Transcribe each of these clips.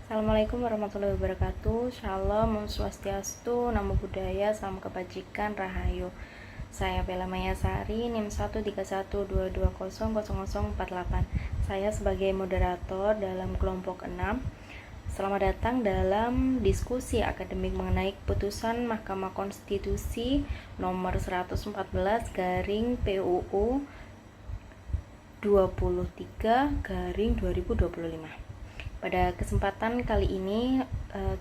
Assalamualaikum warahmatullahi wabarakatuh. Shalom, Om Swastiastu, Namo Buddhaya, Salam Kebajikan, Rahayu. Saya Bella Mayasari, NIM 13122000048. Saya sebagai moderator dalam kelompok 6. Selamat datang dalam diskusi akademik mengenai keputusan Mahkamah Konstitusi nomor 114 garing PUU 23 garing 2025. Pada kesempatan kali ini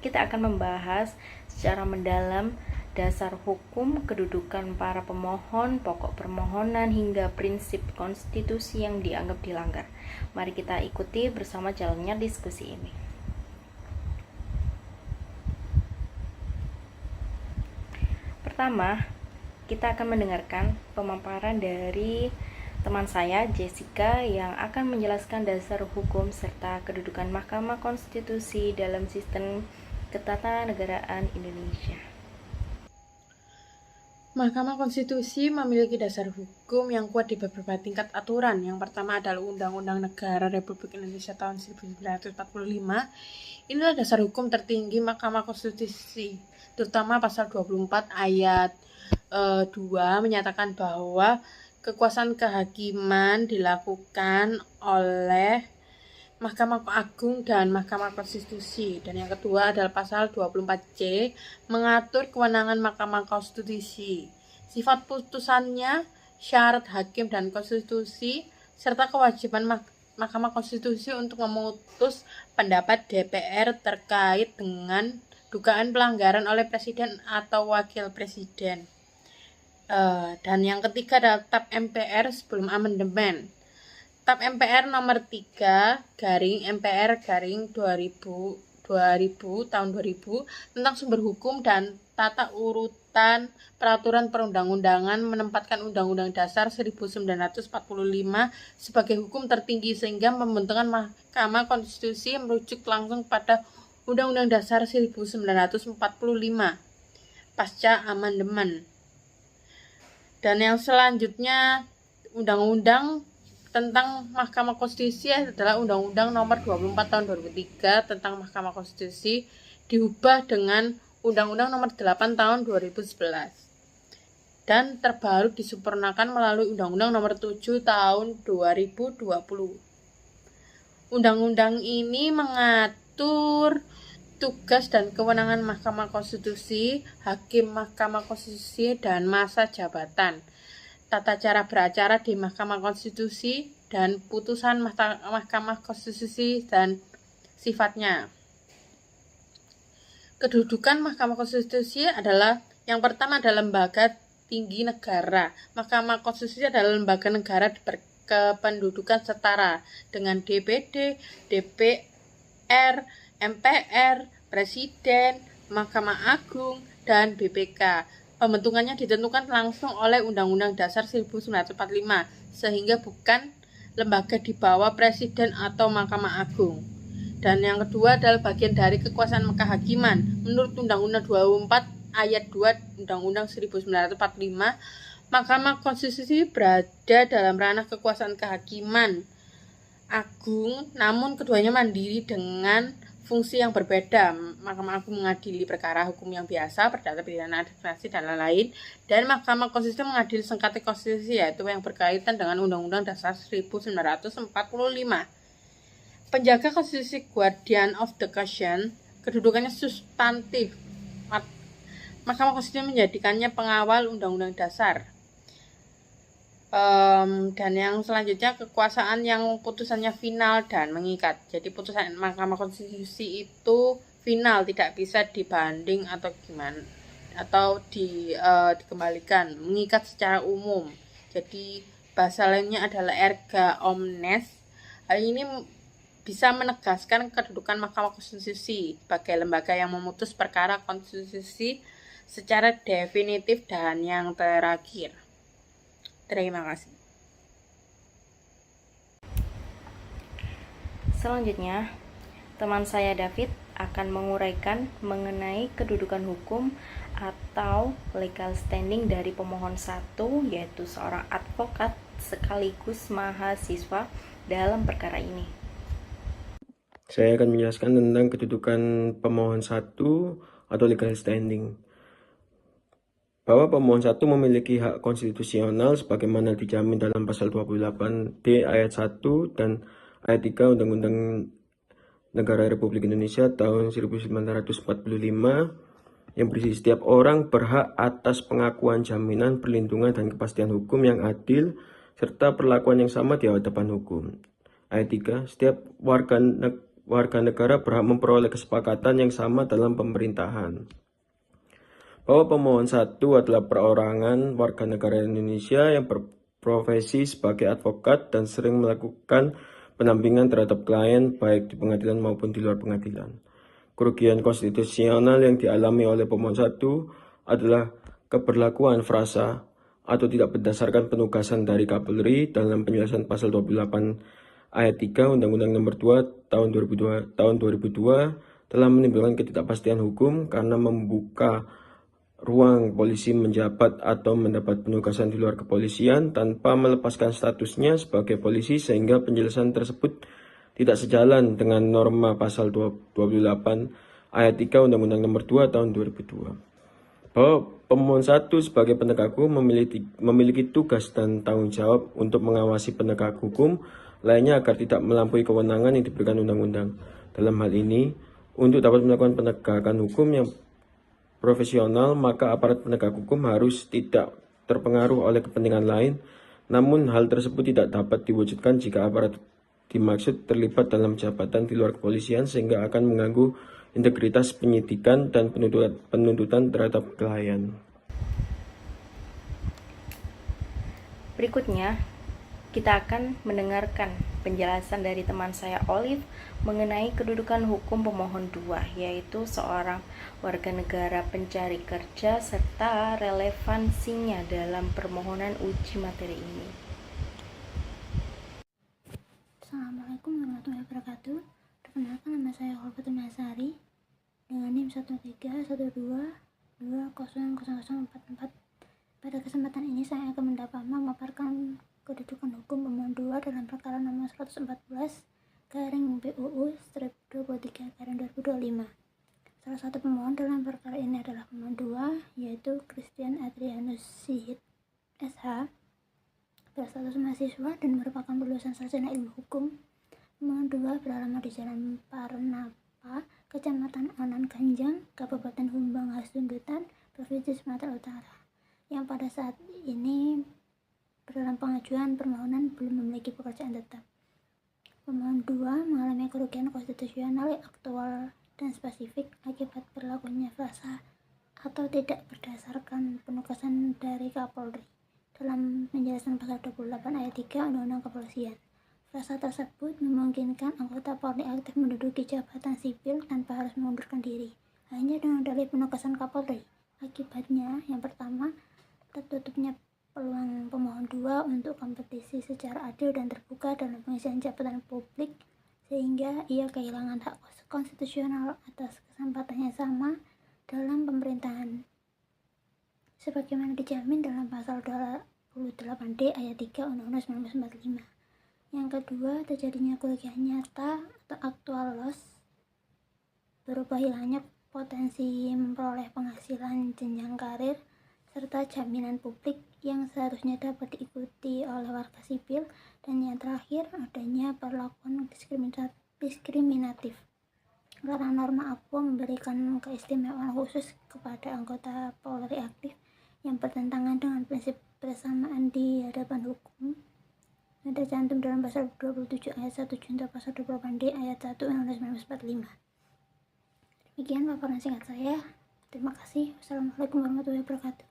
kita akan membahas secara mendalam dasar hukum, kedudukan para pemohon, pokok permohonan, hingga prinsip konstitusi yang dianggap dilanggar. Mari kita ikuti bersama jalannya diskusi ini. Pertama, kita akan mendengarkan pemaparan dari teman saya, Jessica, yang akan menjelaskan dasar hukum serta kedudukan Mahkamah Konstitusi dalam sistem ketatanegaraan Indonesia. Mahkamah Konstitusi memiliki dasar hukum yang kuat di beberapa tingkat aturan. Yang pertama adalah Undang-Undang Negara Republik Indonesia tahun 1945. Inilah dasar hukum tertinggi Mahkamah Konstitusi, terutama pasal 24 ayat 2 menyatakan bahwa kekuasaan kehakiman dilakukan oleh Mahkamah Agung dan Mahkamah Konstitusi. Dan yang kedua adalah pasal 24C mengatur kewenangan Mahkamah Konstitusi, sifat putusannya, syarat hakim dan konstitusi, serta kewajiban Mahkamah Konstitusi untuk memutus pendapat DPR terkait dengan dugaan pelanggaran oleh Presiden atau Wakil Presiden. Dan yang ketiga adalah TAP MPR sebelum amandemen. TAP MPR nomor 3 garing MPR garing 2000 tahun 2000 tentang sumber hukum dan tata urutan peraturan perundang-undangan menempatkan Undang-Undang Dasar 1945 sebagai hukum tertinggi, sehingga pembentukan Mahkamah Konstitusi merujuk langsung pada Undang-Undang Dasar 1945 pasca amandemen. Dan yang selanjutnya Undang-Undang tentang Mahkamah Konstitusi adalah Undang-Undang nomor 24 tahun 2003 tentang Mahkamah Konstitusi diubah dengan Undang-Undang nomor 8 tahun 2011 dan terbaru disempurnakan melalui Undang-Undang nomor 7 tahun 2020. Undang-undang ini mengatur tugas dan kewenangan Mahkamah Konstitusi, hakim Mahkamah Konstitusi, dan masa jabatan, tata cara beracara di Mahkamah Konstitusi, dan putusan Mahkamah Konstitusi dan sifatnya. Kedudukan Mahkamah Konstitusi adalah yang pertama adalah lembaga tinggi negara. Mahkamah Konstitusi adalah lembaga negara berkependudukan setara dengan DPD, DPR, MPR, Presiden, Mahkamah Agung, dan BPK. Pembentukannya ditentukan langsung oleh Undang-Undang Dasar 1945, sehingga bukan lembaga di bawah Presiden atau Mahkamah Agung. Dan yang kedua adalah bagian dari kekuasaan kehakiman. Menurut Undang-Undang 24 ayat 2 Undang-Undang 1945, Mahkamah Konstitusi berada dalam ranah kekuasaan kehakiman agung, namun keduanya mandiri dengan fungsi yang berbeda. Mahkamah Agung mengadili perkara hukum yang biasa, perdata, pidana, administrasi, dan lain-lain. Dan Mahkamah Konstitusi mengadili sengketa konstitusi, yaitu yang berkaitan dengan Undang-Undang Dasar 1945. Penjaga konstitusi, guardian of the constitution, kedudukannya substantif. Mahkamah Konstitusi menjadikannya pengawal Undang-Undang Dasar. Dan yang selanjutnya kekuasaan yang putusannya final dan mengikat. Jadi putusan Mahkamah Konstitusi itu final, tidak bisa dibanding atau gimana atau dikembalikan, mengikat secara umum. Jadi bahasa lainnya adalah erga omnes. Hal ini bisa menegaskan kedudukan Mahkamah Konstitusi sebagai lembaga yang memutus perkara konstitusi secara definitif dan yang terakhir. Terima kasih. Selanjutnya, teman saya David akan menguraikan mengenai kedudukan hukum atau legal standing dari pemohon 1, yaitu seorang advokat sekaligus mahasiswa dalam perkara ini. Saya akan menjelaskan tentang kedudukan pemohon satu atau legal standing. Bahwa pemohon satu memiliki hak konstitusional sebagaimana dijamin dalam pasal 28D ayat 1 dan ayat 3 Undang-Undang Negara Republik Indonesia tahun 1945 yang berisi setiap orang berhak atas pengakuan, jaminan, perlindungan, dan kepastian hukum yang adil serta perlakuan yang sama di hadapan hukum. Ayat 3, setiap warga negara berhak memperoleh kesepakatan yang sama dalam pemerintahan. Bahwa pemohon satu adalah perorangan warga negara Indonesia yang berprofesi sebagai advokat dan sering melakukan pendampingan terhadap klien baik di pengadilan maupun di luar pengadilan. Kerugian konstitusional yang dialami oleh pemohon satu adalah keberlakuan frasa atau tidak berdasarkan penugasan dari Kapolri dalam penjelasan pasal 28 ayat 3 Undang-Undang Nomor 2 tahun 2002 telah menimbulkan ketidakpastian hukum karena membuka ruang polisi menjabat atau mendapat penugasan di luar kepolisian tanpa melepaskan statusnya sebagai polisi, sehingga penjelasan tersebut tidak sejalan dengan norma pasal 28 ayat 3 Undang-Undang Nomor 2 tahun 2002. Bahwa pemohon satu sebagai penegak hukum memiliki tugas dan tanggung jawab untuk mengawasi penegak hukum lainnya agar tidak melampaui kewenangan yang diberikan undang-undang. Dalam hal ini, untuk dapat melakukan penegakan hukum yang profesional, maka aparat penegak hukum harus tidak terpengaruh oleh kepentingan lain. Namun hal tersebut tidak dapat diwujudkan jika aparat dimaksud terlibat dalam jabatan di luar kepolisian, sehingga akan mengganggu integritas penyidikan dan penuntutan terhadap klien. Berikutnya, kita akan mendengarkan penjelasan dari teman saya Olive mengenai kedudukan hukum pemohon 2, yaitu seorang warga negara pencari kerja serta relevansinya dalam permohonan uji materi ini. Assalamualaikum warahmatullahi wabarakatuh. Perkenalkan, nama saya Holfatun Nasari dengan NIM 13122000044. Pada kesempatan ini saya akan memaparkan kedudukan hukum pemohon 2 dalam perkara nomor 114/23/2025. Salah satu pemohon dalam perkara ini adalah pemohon 2, yaitu Christian Adrianus Sihit SH, berstatus mahasiswa dan merupakan lulusan sarjana ilmu hukum. Pemohon 2 beralamat di Jalan Parnapa, Kecamatan Anan Ganjang, Kabupaten Humbang Hasundutan, Provinsi Sumatera Utara, yang pada saat ini dalam pengajuan permohonan belum memiliki pekerjaan tetap. Pemohon 2 mengalami kerugian konstitusional yang aktual dan spesifik akibat berlakunya frasa atau tidak berdasarkan penugasan dari Kapolri dalam penjelasan pasal 28 ayat 3 Undang-Undang Kepolisian. Frasa tersebut memungkinkan anggota Polri aktif menduduki jabatan sipil tanpa harus mengundurkan diri, hanya dengan dalih penugasan Kapolri. Akibatnya, yang pertama, tertutupnya peluang pemohon 2 untuk kompetisi secara adil dan terbuka dalam pengisian jabatan publik, sehingga ia kehilangan hak konstitusional atas kesempatan yang sama dalam pemerintahan, sebagaimana dijamin dalam pasal 28D ayat 3 Undang-Undang 1945. Yang kedua, terjadinya kerugian nyata atau actual loss berupa hilangnya potensi memperoleh penghasilan jenjang karir serta jaminan publik yang seharusnya dapat diikuti oleh warga sipil. Dan yang terakhir, adanya perlakuan diskriminatif karena norma APO memberikan keistimewaan khusus kepada anggota Polri aktif yang bertentangan dengan prinsip persamaan di hadapan hukum yang tercantum dalam pasal 27 ayat 1 junto pasal 28D ayat 1 Undang-Undang 1945. Demikian paparan singkat saya. Terima kasih. Wassalamualaikum warahmatullahi wabarakatuh.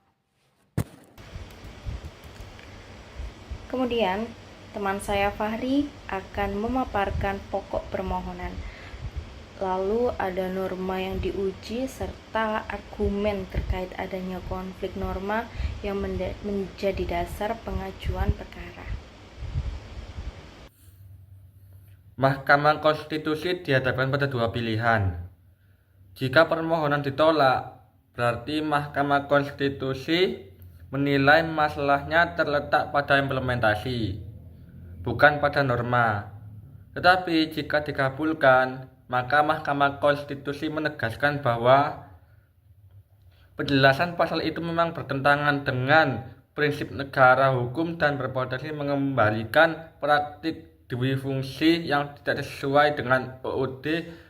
Kemudian, teman saya Fahri akan memaparkan pokok permohonan. Lalu ada norma yang diuji serta argumen terkait adanya konflik norma yang menjadi dasar pengajuan perkara. Mahkamah Konstitusi dihadapkan pada dua pilihan. Jika permohonan ditolak, berarti Mahkamah Konstitusi menilai masalahnya terletak pada implementasi, bukan pada norma. Tetapi jika dikabulkan, maka Mahkamah Konstitusi menegaskan bahwa penjelasan pasal itu memang bertentangan dengan prinsip negara hukum dan berpotensi mengembalikan praktik dui fungsi yang tidak sesuai dengan UUD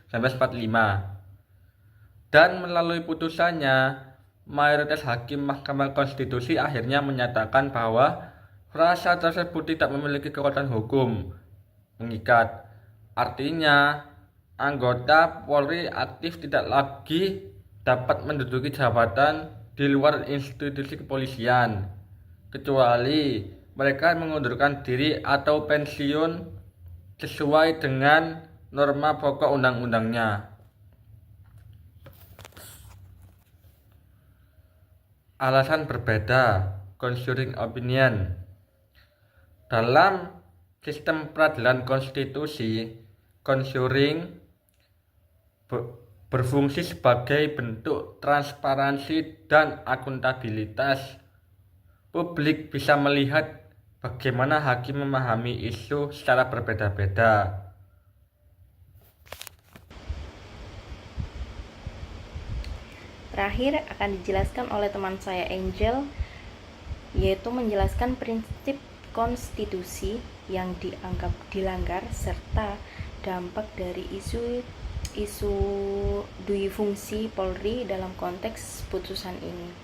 1945. Dan melalui putusannya, mayoritas hakim Mahkamah Konstitusi akhirnya menyatakan bahwa frasa tersebut tidak memiliki kekuatan hukum mengikat. Artinya, anggota Polri aktif tidak lagi dapat menduduki jabatan di luar institusi kepolisian, kecuali mereka mengundurkan diri atau pensiun sesuai dengan norma pokok undang-undangnya. Alasan berbeda, conferring opinion. Dalam sistem peradilan konstitusi, conferring berfungsi sebagai bentuk transparansi dan akuntabilitas. Publik bisa melihat bagaimana hakim memahami isu secara berbeda-beda. Terakhir akan dijelaskan oleh teman saya Angel, yaitu menjelaskan prinsip konstitusi yang dianggap dilanggar serta dampak dari isu dui fungsi Polri dalam konteks putusan ini.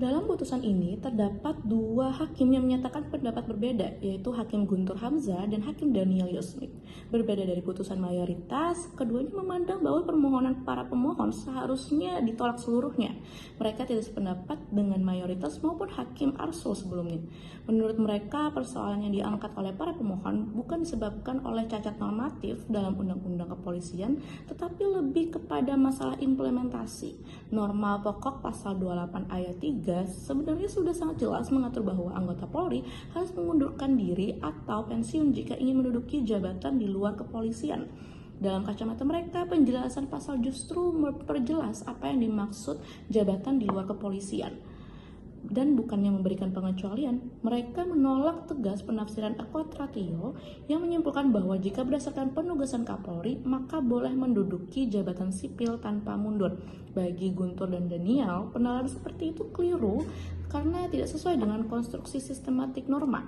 Dalam putusan ini terdapat dua hakim yang menyatakan pendapat berbeda, yaitu Hakim Guntur Hamzah dan Hakim Daniel Yusmik. Berbeda dari putusan mayoritas, keduanya memandang bahwa permohonan para pemohon seharusnya ditolak seluruhnya. Mereka tidak sependapat dengan mayoritas maupun Hakim Arsul sebelumnya. Menurut mereka, persoalan yang diangkat oleh para pemohon bukan disebabkan oleh cacat normatif dalam Undang-Undang Kepolisian, tetapi lebih kepada masalah implementasi. Norma pokok pasal 28 ayat 3 sebenarnya sudah sangat jelas mengatur bahwa anggota Polri harus mengundurkan diri atau pensiun jika ingin menduduki jabatan di luar kepolisian. Dalam kacamata mereka, penjelasan pasal justru memperjelas apa yang dimaksud jabatan di luar kepolisian. Dan bukannya memberikan pengecualian, mereka menolak tegas penafsiran Equatratio yang menyimpulkan bahwa jika berdasarkan penugasan Kapolri, maka boleh menduduki jabatan sipil tanpa mundur. Bagi Guntur dan Daniel, penalaran seperti itu keliru karena tidak sesuai dengan konstruksi sistematik norma.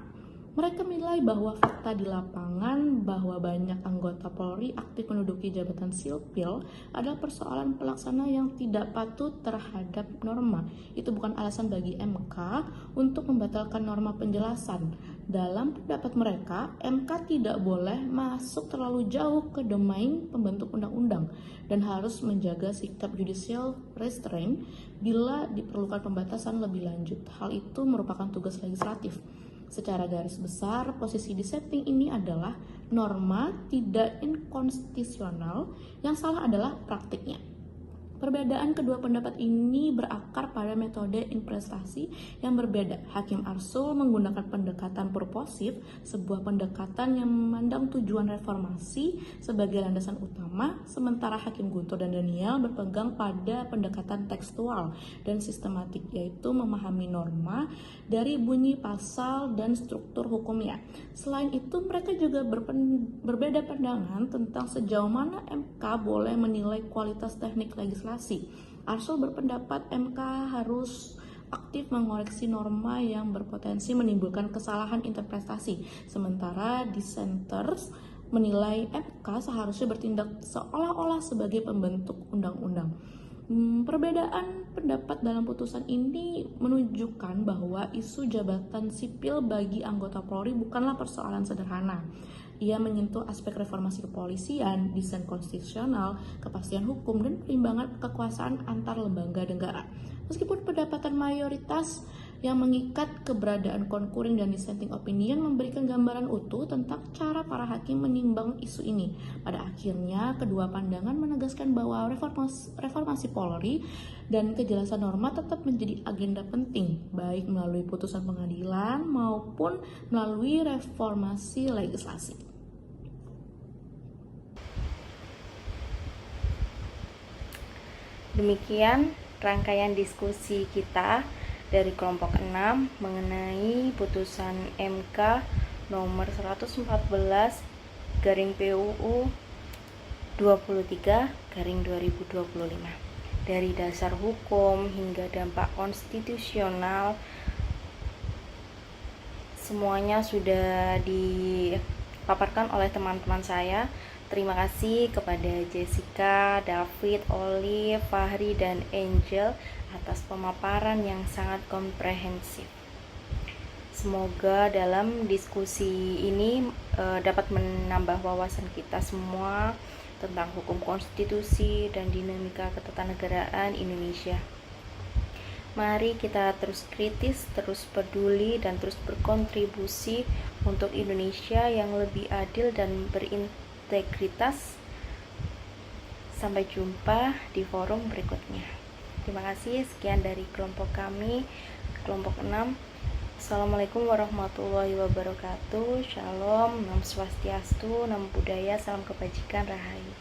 Mereka menilai bahwa fakta di lapangan bahwa banyak anggota Polri aktif menduduki jabatan sipil adalah persoalan pelaksana yang tidak patuh terhadap norma. Itu bukan alasan bagi MK untuk membatalkan norma penjelasan. Dalam pendapat mereka, MK tidak boleh masuk terlalu jauh ke domain pembentuk undang-undang dan harus menjaga sikap judicial restraint bila diperlukan pembatasan lebih lanjut. Hal itu merupakan tugas legislatif. Secara garis besar, posisi dissenting ini adalah norma tidak inkonstitusional, yang salah adalah praktiknya. Perbedaan kedua pendapat ini berakar pada metode interpretasi yang berbeda. Hakim Arsul menggunakan pendekatan purposif, sebuah pendekatan yang memandang tujuan reformasi sebagai landasan utama, sementara Hakim Guntur dan Daniel berpegang pada pendekatan tekstual dan sistematik, yaitu memahami norma dari bunyi pasal dan struktur hukumnya. Selain itu, mereka juga berbeda pandangan tentang sejauh mana MK boleh menilai kualitas teknik legislasi. Arsul berpendapat MK harus aktif mengoreksi norma yang berpotensi menimbulkan kesalahan interpretasi, sementara dissenters menilai MK seharusnya bertindak seolah-olah sebagai pembentuk undang-undang. Perbedaan pendapat dalam putusan ini menunjukkan bahwa isu jabatan sipil bagi anggota Polri bukanlah persoalan sederhana. Ia menyentuh aspek reformasi kepolisian, desain konstitusional, kepastian hukum, dan perimbangan kekuasaan antar lembaga negara. Meskipun pendapatan mayoritas yang mengikat keberadaan concurring dan dissenting opinion memberikan gambaran utuh tentang cara para hakim menimbang isu ini. Pada akhirnya, kedua pandangan menegaskan bahwa reformasi Polri dan kejelasan norma tetap menjadi agenda penting, baik melalui putusan pengadilan maupun melalui reformasi legislasi. Demikian rangkaian diskusi kita dari kelompok 6 mengenai putusan MK nomor 114 garing PUU 23/2025. Dari dasar hukum hingga dampak konstitusional, semuanya sudah dipaparkan oleh teman-teman saya. Terima kasih kepada Jessica, David, Olive, Fahri, dan Angel atas pemaparan yang sangat komprehensif. Semoga dalam diskusi ini dapat menambah wawasan kita semua tentang hukum konstitusi dan dinamika ketatanegaraan Indonesia. Mari kita terus kritis, terus peduli, dan terus berkontribusi untuk Indonesia yang lebih adil dan berintegritas. Sampai jumpa di forum berikutnya. Terima kasih, sekian dari kelompok kami, kelompok 6. Assalamualaikum warahmatullahi wabarakatuh. Shalom, Nam Swastiastu, Nam Budaya, Salam Kebajikan, Rahayu.